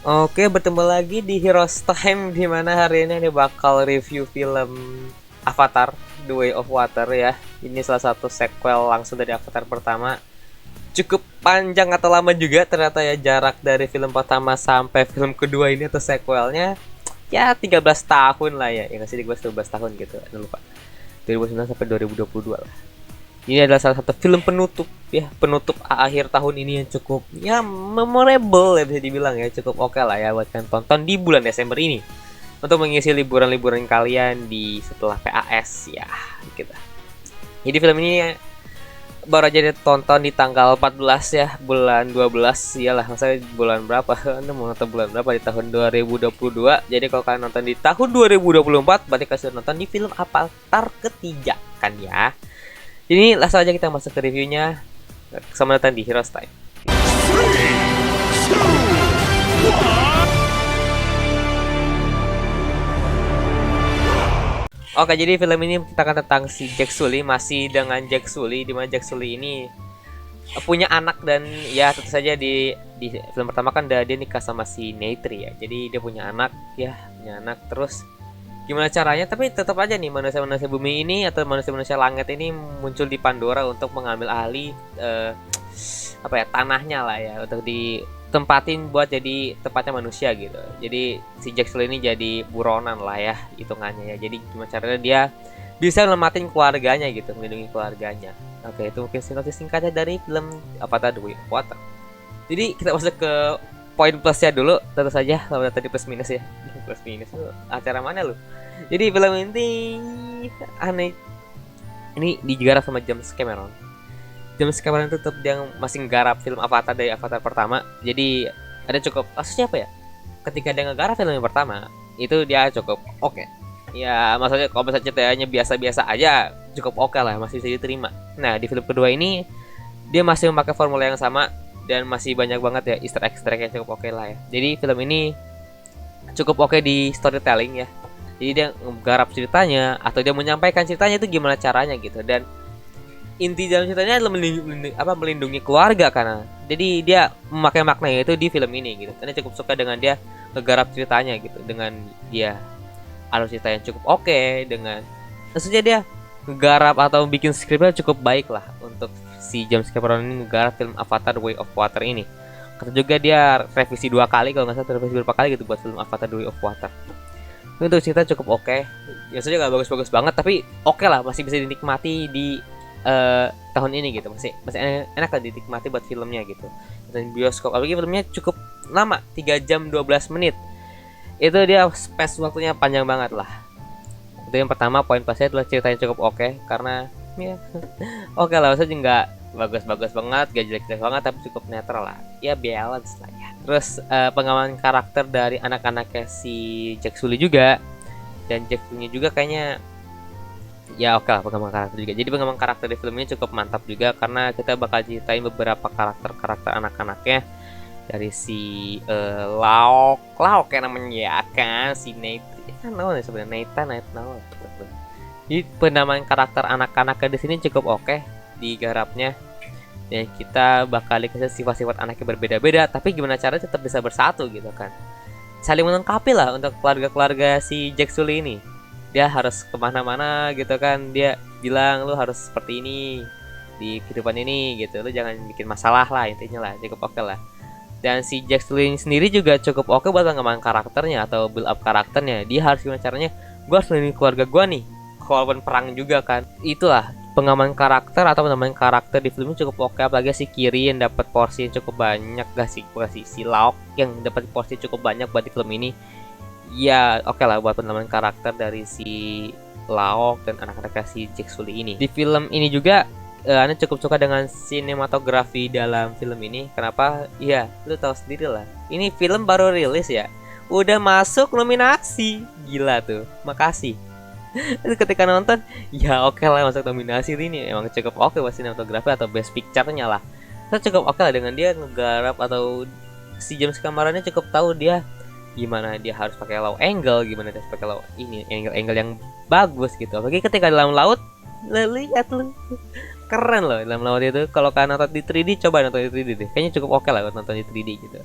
Oke, bertemu lagi di Heroes Time di mana hari ini bakal review film Avatar The Way of Water ya. Ini salah satu sequel langsung dari Avatar pertama. Cukup panjang atau lama juga ternyata ya jarak dari film pertama sampai film kedua ini atau sequelnya. Ya 13 tahun lah ya. Ya nggak sih 12 tahun gitu. Lupa. 2009 sampai 2022 lah. Ini adalah salah satu film penutup ya, penutup akhir tahun ini yang cukup ya memorable ya bisa dibilang ya, cukup oke lah ya buat kalian tonton di bulan Desember ini untuk mengisi liburan-liburan kalian di setelah PAS ya gitu. Jadi film ini baru aja ditonton di tanggal 14 ya, bulan 12 iyalah, masa bulan berapa? Anda mau nonton bulan berapa di tahun 2022. Jadi kalau kalian nonton di tahun 2024 berarti kalian sudah nonton di film Avatar ketiga kan ya. Jadi langsung aja kita masuk ke reviewnya. Sama datang di Heroes Time. Oke, jadi film ini menceritakan tentang si Jack Sully, masih dengan Jack Sully, di mana Jack Sully ini punya anak dan ya tentu saja di film pertama kan dia nikah sama si Neytiri ya. Jadi dia punya anak terus gimana caranya, tapi tetap aja nih manusia-manusia bumi ini atau manusia-manusia langit ini muncul di Pandora untuk mengambil alih tanahnya lah ya, untuk ditempatin buat jadi tempatnya manusia gitu. Jadi si Jack Sully ini jadi buronan lah ya hitungannya ya. Jadi gimana caranya dia bisa melematin keluarganya gitu, melindungi keluarganya. Oke, itu mungkin sinopsis singkatnya dari film Avatar The Way of Water. Jadi kita masuk ke poin plusnya dulu, tentu saja kalau tadi plus minus ya. Plus minus itu acara mana lu? Jadi film ini aneh. Ini digarap sama James Cameron. James Cameron tetap dia masih nggarap film Avatar dari Avatar pertama. Jadi ada cukup kasusnya apa ya? Ketika dia ngegarap film yang pertama, itu dia cukup oke. Ya maksudnya kalau misalnya ceritanya biasa-biasa aja, cukup oke lah, masih bisa diterima. Nah di film kedua ini dia masih memakai formula yang sama dan masih banyak banget ya Easter egg yang cukup oke lah ya. Jadi film ini cukup oke di storytelling ya. Jadi dia menggarap ceritanya atau dia menyampaikan ceritanya itu gimana caranya gitu, dan inti dalam ceritanya adalah melindungi keluarga karena jadi dia memakai maknanya itu di film ini gitu. Karena cukup suka dengan dia menggarap ceritanya gitu, dengan dia alur cerita yang cukup oke, dengan maksudnya dia menggarap atau bikin skripnya cukup baik lah untuk si James Cameron ini menggarap film Avatar The Way of Water ini. Karena juga dia revisi 2 kali kalau nggak salah, revisi berapa kali gitu buat film Avatar The Way of Water. Untuk cerita cukup oke. Ya saja nggak bagus-bagus banget tapi oke lah, masih bisa dinikmati di tahun ini gitu. Masih enak lah dinikmati buat filmnya gitu. Dan bioskop apalagi filmnya cukup lama, 3 jam 12 menit. Itu dia space waktunya panjang banget lah. Itu yang pertama, poin plusnya adalah ceritanya cukup oke karena ya oke lah, maksudnya nggak bagus-bagus banget, gak jelek-jelek banget, tapi cukup netral lah. Ya balance lah ya. Terus pengembangan karakter dari anak-anaknya si Jack Sully juga, dan Jack Sully juga kayaknya ya oke lah pengembangan karakter juga. Jadi pengembangan karakter di film ini cukup mantap juga karena kita bakal ceritain beberapa karakter anak-anaknya dari si Laok kayak namanya ya kan, si Nathan kan namanya sebenarnya Nathan. Jadi penamaan karakter anak-anaknya di sini cukup oke digarapnya, dan kita bakal dikasih sifat-sifat anaknya berbeda-beda, tapi gimana caranya tetap bisa bersatu gitu kan, saling melengkapi lah untuk keluarga si Jack Sully ini. Dia harus kemana-mana gitu kan, dia bilang lu harus seperti ini di kehidupan ini gitu, lu jangan bikin masalah lah, intinya lah cukup oke lah. Dan si Jack Sully sendiri juga cukup oke buat pengembangan karakternya atau build up karakternya. Dia harus gimana caranya, gue harus melindungi keluarga gue nih walaupun perang juga kan. Itulah pengembangan karakter atau pengembangan karakter di film ini cukup oke. Apalagi si Kiri yang dapat porsi yang cukup banyak, gak sih si Laok yang dapat porsi cukup banyak buat di film ini. Ya oke lah buat pengembangan karakter dari si Laok dan anak-anak si Jack Sully ini. Di film ini juga Anda cukup suka dengan sinematografi dalam film ini. Kenapa? Ya, lu tahu sendiri lah. Ini film baru rilis ya, udah masuk nominasi. Gila tuh. Makasih. Ketika nonton, ya oke lah masuk nominasi ini. Emang cukup oke buat sinematografi atau best picture-nya lah. Itu cukup oke lah dengan dia ngegarap, atau si James Cameron-nya cukup tahu dia gimana dia harus pakai low angle, gimana dia harus pakai low ini angle yang bagus gitu. Apalagi ketika dalam laut, lihat lu. Keren loh dalam laut itu. Kalau kalian nonton di 3D, coba nonton di 3D deh. Kayaknya cukup oke lah nonton di 3D gitu.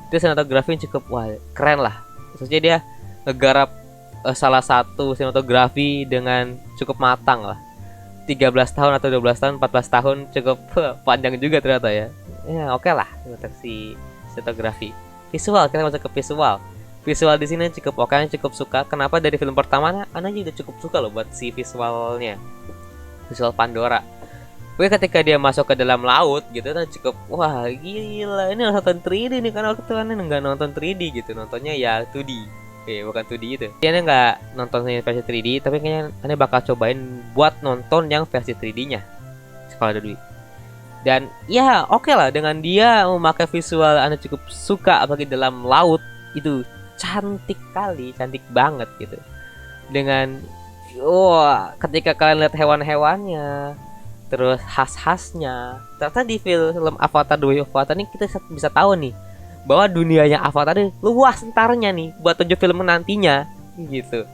Itu sinematografi yang cukup wah keren lah. Maksudnya dia ngegarap salah satu sinematografi dengan cukup matang lah. 13 tahun atau 12 tahun, 14 tahun cukup panjang juga ternyata ya. Ya oke lah untuk si sinematografi. Visual, kita masuk ke visual. Visual di sini cukup oke, cukup suka. Kenapa dari film pertama Ana juga cukup suka loh buat si visualnya. Visual Pandora. Gue ketika dia masuk ke dalam laut gitu kan cukup wah gila ini nonton 3D nih karena waktu itu kan nggak nonton 3D gitu, nontonnya ya 2D. Bukan 2D itu. Dia nggak nonton versi 3D, tapi kayaknya aneh bakal cobain buat nonton yang versi 3D-nya kalau ada duit. Dan ya oke lah dengan dia memakai visual aneh cukup suka apalagi dalam laut itu cantik kali, cantik banget gitu. Dengan wah ketika kalian lihat hewan-hewannya, terus khas-khasnya, ternyata di film Avatar The Way of Water ini kita bisa tahu nih bahwa dunianya Avatar ini luas entarnya nih buat 7 film nantinya gitu.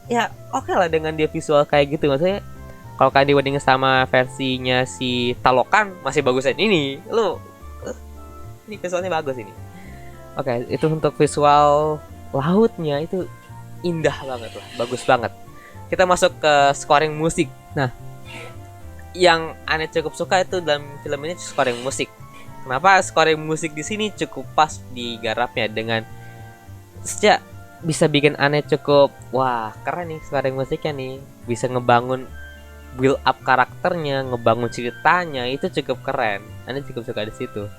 Ya oke lah dengan dia visual kayak gitu, maksudnya kalau kalian dibandingin sama versinya si Talokan masih bagusan ini. Ini visualnya bagus ini. Oke, itu untuk visual lautnya itu indah banget lah, bagus banget. Kita masuk ke scoring musik. Nah, yang aneh cukup suka itu dalam film ini scoring musik. Kenapa scoring musik di sini cukup pas digarapnya dengan sejak bisa bikin aneh cukup wah keren nih scoring musiknya nih, bisa ngebangun build up karakternya, ngebangun ceritanya itu cukup keren. Aneh cukup suka di situ.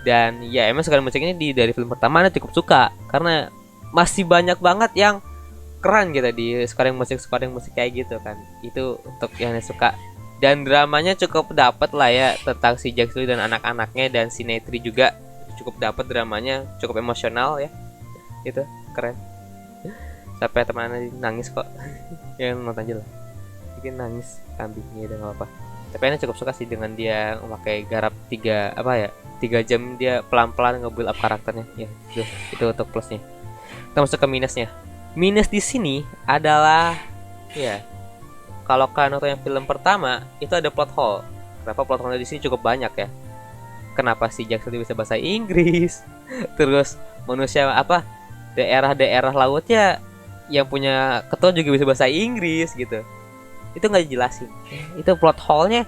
Dan ya emang scoring musik ini dari film pertama aneh cukup suka karena masih banyak banget yang keren gitu di scoring musik kayak gitu kan. Itu untuk yang aneh suka. Dan dramanya cukup dapat lah ya tentang si Jack Sully dan anak-anaknya, dan si Netri juga cukup dapat dramanya, cukup emosional ya. Itu keren. Sampai teman nangis kok. Yang nonton aja lah. Bikin nangis kambingnya dan apa. Tapi Ana cukup suka sih dengan dia memakai garap 3 jam dia pelan-pelan nge-build up karakternya. Ya, itu untuk plusnya. Kita masuk ke minusnya. Minus di sini adalah ya kalau kalian nonton yang film pertama itu ada plot hole. Kenapa plot hole di sini cukup banyak ya? Kenapa si Jack Sully bisa bahasa Inggris? Terus manusia daerah-daerah lautnya yang punya ketua juga bisa bahasa Inggris gitu. Itu nggak dijelasin. Itu plot hole-nya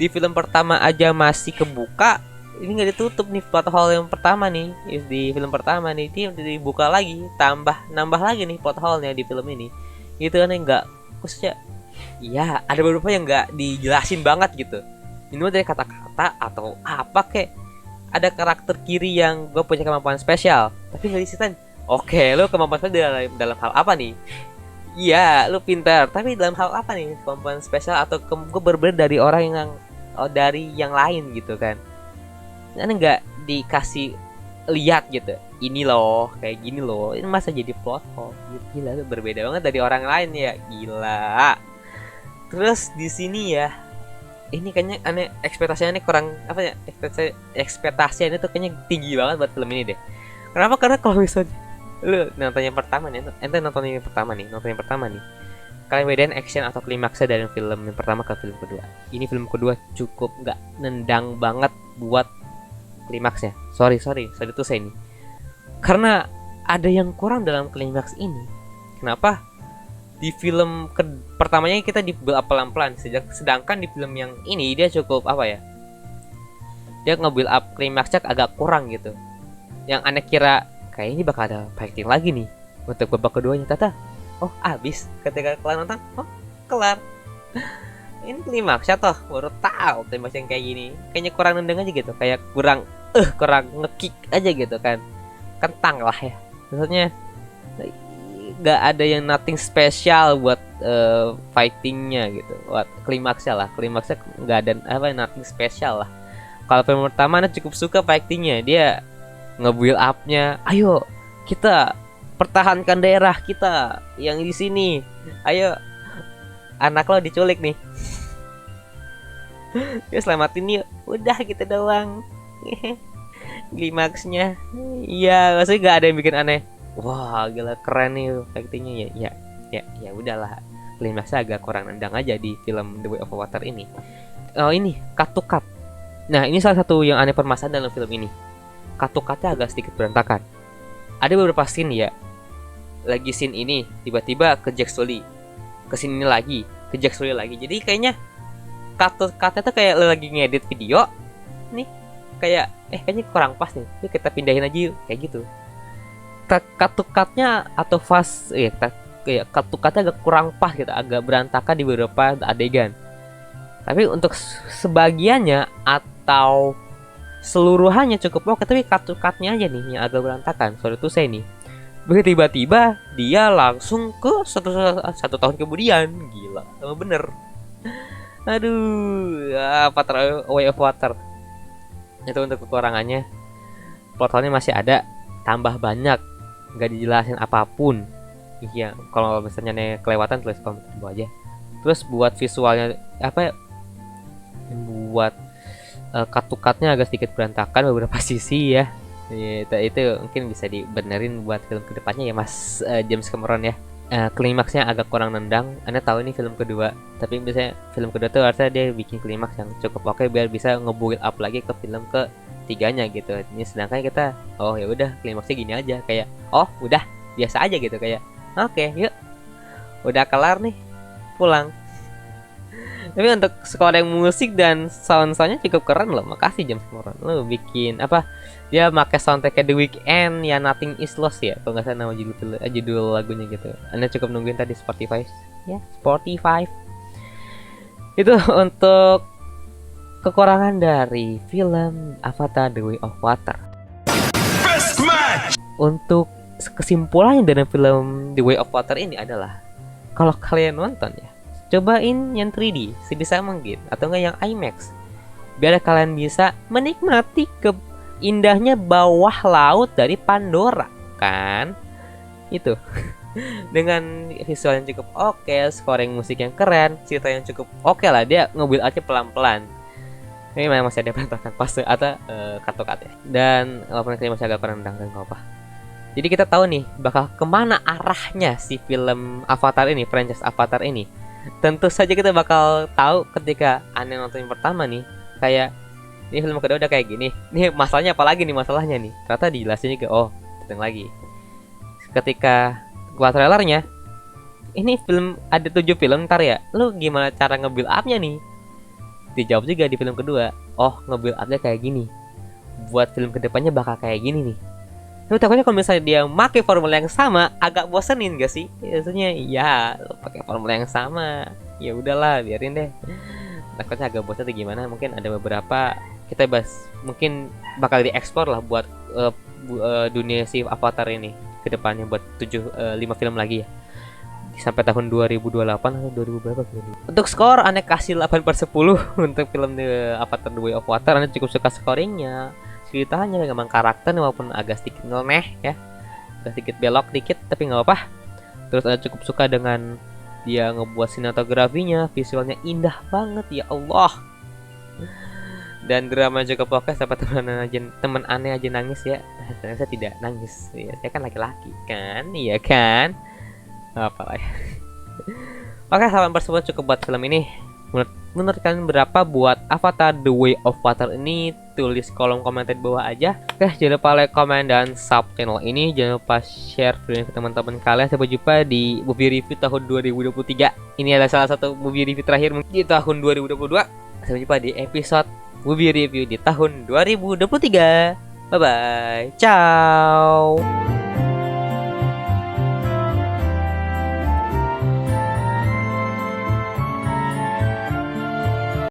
di film pertama aja masih kebuka. Ini nggak ditutup nih plot hole yang pertama nih di film pertama nih, dia dibuka lagi, nambah lagi nih plot hole-nya di film ini. Gitu kan nggak khususnya. Iya, ada beberapa yang nggak dijelasin banget gitu. Ini dari kata-kata atau apa kek. Ada karakter kiri yang gue punya kemampuan spesial, tapi nggak diceritain. Oke, lo kemampuan spesial dalam hal apa nih? Iya, lo pintar, tapi dalam hal apa nih kemampuan spesial atau gue berbeda dari orang dari yang lain gitu kan? Ini nggak dikasih lihat gitu. Ini loh, kayak gini loh. Ini masa jadi plot hole? Gila, lo berbeda banget dari orang lain ya. Gila. Terus di sini ya, ini kayaknya aneh ekspektasinya kurang apa ya? Ekspektasinya tuh kayaknya tinggi banget buat film ini deh. Kenapa? Karena kalau misalnya lu nonton yang pertama nih, nonton yang pertama nih. Kalian bedain action atau klimaksnya dari film yang pertama ke film kedua. Ini film kedua cukup nggak nendang banget buat klimaksnya. Sorry tuh saya ini. Karena ada yang kurang dalam klimaks ini. Kenapa? Di film pertamanya kita di build up pelan-pelan, sedangkan di film yang ini dia cukup apa ya, dia nge-build up klimaksnya agak kurang gitu. Yang aneh kira kayak ini bakal ada fighting lagi nih untuk babak keduanya, ternyata abis ketika kalian nonton kelar. Ini klimaksnya toh baru tahu klimaks yang kayak gini, kayaknya kurang nendang aja gitu, kayak kurang ngekick aja gitu kan, kentang lah ya maksudnya. Gak ada yang nothing spesial buat fightingnya gitu, buat klimaksnya nggak ada nothing spesial lah. Kalau film pertama Ana cukup suka fightingnya, dia nge-build up-nya, ayo kita pertahankan daerah kita yang di sini, ayo anak lo diculik nih, ya selamatin yuk, udah gitu doang. Klimaksnya iya maksudnya gak ada yang bikin aneh. Wah gila keren nih fightingnya ya udahlah, klimaksnya agak kurang nendang aja di film The Way of Water ini. Ini cut to cut. Nah ini salah satu yang aneh permasalahan dalam film ini. cut-cutnya agak sedikit berantakan. Ada beberapa scene ya, lagi scene ini tiba-tiba ke Jack Sully, ke scene ini lagi ke Jack Sully lagi. Jadi kayaknya cut-cutnya tuh kayak lagi ngedit video nih, kayak kayaknya kurang pas nih, yuk kita pindahin aja yuk, kayak gitu. Cut-cutnya atau fast kayak cut-cutnya agak kurang pas gitu, agak berantakan di beberapa adegan. Tapi untuk sebagiannya atau seluruhannya cukup oke, tapi cut-cutnya aja nih yang agak berantakan. Sorry tuh saya nih. Begitu tiba-tiba dia langsung ke satu tahun kemudian, gila, sama bener. Aduh, Avatar Way of Water. Itu untuk kekurangannya. Plot hole-nya masih ada, tambah banyak, nggak dijelasin apapun. Iya, kalau misalnya nih kelewatan tulis komentar bawah aja. Terus buat visualnya apa? Buat cut-cutnya agak sedikit berantakan beberapa sisi ya. Itu mungkin bisa dibenerin buat film kedepannya ya Mas James Cameron ya. Klimaksnya agak kurang nendang. Anda tahu ini film kedua, tapi biasanya film kedua tuh harusnya dia bikin klimaks yang cukup oke biar bisa nge-build up lagi ke film ketiganya gitu. Ini sedangkan kita ya udah klimaksnya gini aja, kayak udah biasa aja gitu, kayak oke, yuk udah kelar nih, pulang. Tapi untuk scoring musik dan soundnya cukup keren loh. Makasih James Cameron, lo bikin apa, dia pakai soundtracknya The Weeknd ya, Nothing Is Lost ya kalau nggak salah nama judul lagunya gitu. Anda cukup nungguin tadi Spotify ya, Spotify. Itu untuk kekurangan dari film Avatar The Way of Water. Untuk kesimpulannya dari film The Way of Water ini adalah, kalau kalian nonton ya, cobain yang 3D sebisa mungkin atau enggak yang IMAX, biar kalian bisa menikmati indahnya bawah laut dari Pandora kan. Itu dengan visual yang cukup oke, scoring musik yang keren, cerita yang cukup oke lah, dia nge-build aja pelan-pelan. Ini memang masih ada berantakan fase atau cut ya, dan walaupun masih agak kurang dan nggak apa. Jadi kita tahu nih bakal kemana arahnya si film Avatar ini, franchise Avatar ini. Tentu saja kita bakal tahu ketika Anda nonton yang pertama nih, kayak ini film kedua udah kayak gini. Nih masalahnya apalagi nih masalahnya nih. Ternyata dijelasin juga, datang lagi. Ketika keluar trailernya, ini film ada 7 film ntar ya. Lu gimana cara nge-build up-nya nih? Dijawab juga di film kedua. Nge-build up-nya kayak gini. Buat film kedepannya bakal kayak gini nih. Tapi takutnya kalau misalnya dia pakai formula yang sama, agak bosenin gak sih? Biasanya ya, pakai formula yang sama, ya udahlah, biarin deh. Takutnya agak bosan atau gimana? Mungkin ada beberapa kita bahas, mungkin bakal dieksplor lah buat dunia si Avatar ini ke depannya, buat 5 film lagi ya. Sampai tahun 2028 atau 2000 berapa gitu. Untuk skor Anda kasih 8/10 untuk film The Avatar The Way of Water. Anda cukup suka scoringnya, ceritanya, memang karakter walaupun agak sedikit nyeleneh ya, agak sedikit belok dikit, tapi nggak apa-apa. Terus Anda cukup suka dengan dia ngebuat sinematografinya, visualnya indah banget ya Allah. Dan drama cukup oke, sampai teman aneh aja nangis ya. Saya tidak nangis ya, saya kan laki-laki kan, iya kan, apalah ya. Oke, 8/10 cukup buat film ini. Menurut kalian berapa buat Avatar The Way of Water ini? Tulis kolom komentar di bawah aja. Oke, jangan lupa like, komen, dan sub channel ini. Jangan lupa share video ke teman-teman kalian. Sampai jumpa di movie review tahun 2023. Ini adalah salah satu movie review terakhir di tahun 2022. Sampai jumpa di episode movie review di tahun 2023. Bye bye, ciao.